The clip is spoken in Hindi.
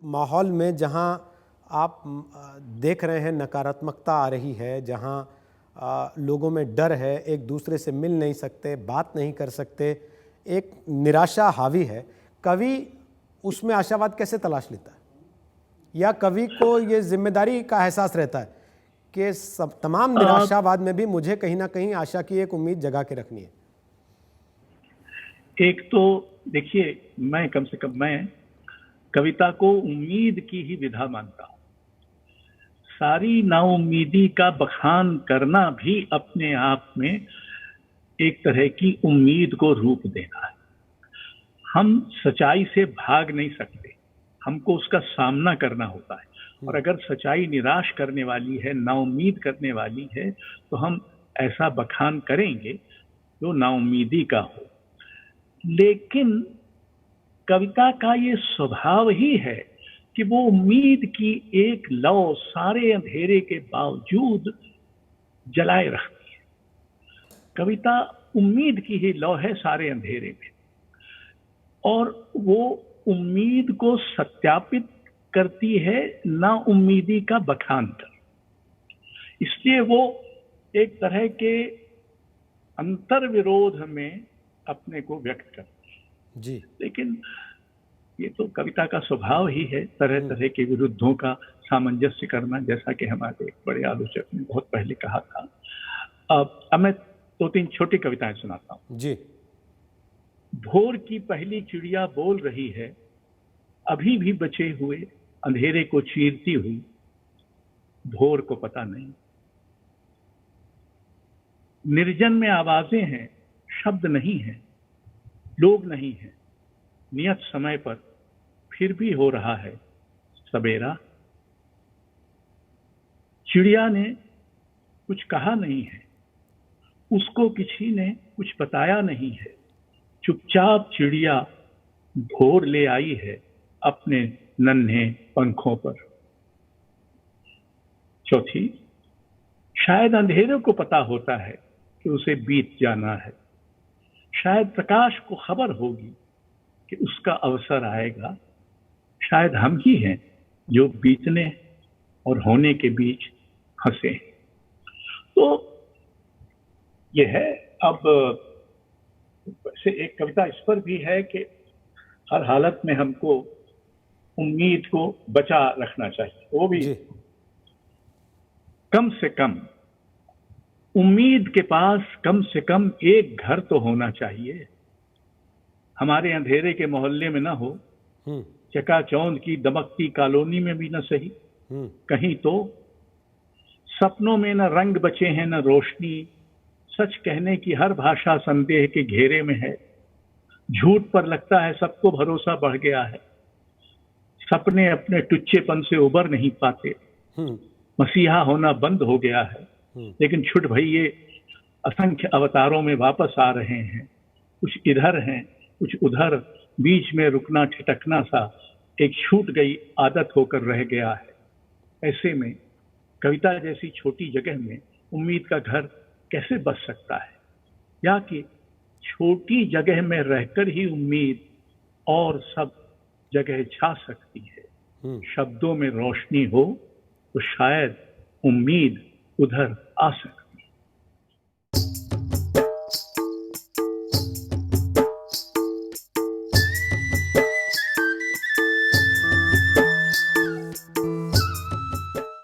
माहौल में जहां आप देख रहे हैं नकारात्मकता आ रही है, जहां लोगों में डर है, एक दूसरे से मिल नहीं सकते, बात नहीं कर सकते, एक निराशा हावी है, कवि उसमें आशावाद कैसे तलाश लेता है? या कवि को ये जिम्मेदारी का एहसास रहता है कि सब तमाम निराशावाद में भी मुझे कहीं ना कहीं आशा की एक उम्मीद जगा के रखनी है? एक तो देखिए, मैं कम से कम मैं कविता को उम्मीद की ही विधा मानता हूं। सारी नाउम्मीदी का बखान करना भी अपने आप में एक तरह की उम्मीद को रूप देना है। हम सच्चाई से भाग नहीं सकते, हमको उसका सामना करना होता है। और अगर सच्चाई निराश करने वाली है, नाउम्मीद करने वाली है, तो हम ऐसा बखान करेंगे जो नाउम्मीदी का हो। लेकिन कविता का ये स्वभाव ही है कि वो उम्मीद की एक लौ सारे अंधेरे के बावजूद जलाए रखती है। कविता उम्मीद की ही लौ है सारे अंधेरे में, और वो उम्मीद को सत्यापित करती है ना उम्मीदी का बखान कर। इसलिए वो एक तरह के अंतर विरोध में अपने को व्यक्त करती है जी। लेकिन ये तो कविता का स्वभाव ही है, तरह तरह के विरुद्धों का सामंजस्य करना, जैसा कि हमारे एक बड़े आलोचक ने बहुत पहले कहा था। अब मैं दो तीन छोटी कविताएं सुनाता हूं जी। भोर की पहली चिड़िया बोल रही है, अभी भी बचे हुए अंधेरे को चीरती हुई, भोर को पता नहीं। निर्जन में आवाजें हैं, शब्द नहीं है, लोग नहीं है, नियत समय पर फिर भी हो रहा है सवेरा। चिड़िया ने कुछ कहा नहीं है, उसको किसी ने कुछ बताया नहीं है, चुपचाप चिड़िया भोर ले आई है अपने नन्हे पंखों पर। चौथी, शायद अंधेरे को पता होता है कि उसे बीत जाना है, शायद प्रकाश को खबर होगी कि उसका अवसर आएगा, शायद हम ही हैं जो बीतने और होने के बीच फंसे। तो यह है। अब वैसे एक कविता इस पर भी है कि हर हालत में हमको उम्मीद को बचा रखना चाहिए, वो भी कम से कम उम्मीद के पास कम से कम एक घर तो होना चाहिए, हमारे अंधेरे के मोहल्ले में ना हो, चकाचौंध की दमकती कॉलोनी में भी न सही, कहीं तो सपनों में न रंग बचे हैं न रोशनी, सच कहने की हर भाषा संदेह के घेरे में है, झूठ पर लगता है सबको भरोसा बढ़ गया है, सपने अपने टुच्चेपन से उबर नहीं पाते, मसीहा होना बंद हो गया है, लेकिन छुट भइये असंख्य अवतारों में वापस आ रहे हैं, कुछ इधर हैं कुछ उधर, बीच में रुकना ठिठकना सा एक छूट गई आदत होकर रह गया है। ऐसे में कविता जैसी छोटी जगह में उम्मीद का घर कैसे बस सकता है, या कि छोटी जगह में रहकर ही उम्मीद और सब जगह छा सकती है। शब्दों में रोशनी हो तो शायद उम्मीद उधर आ सकती है।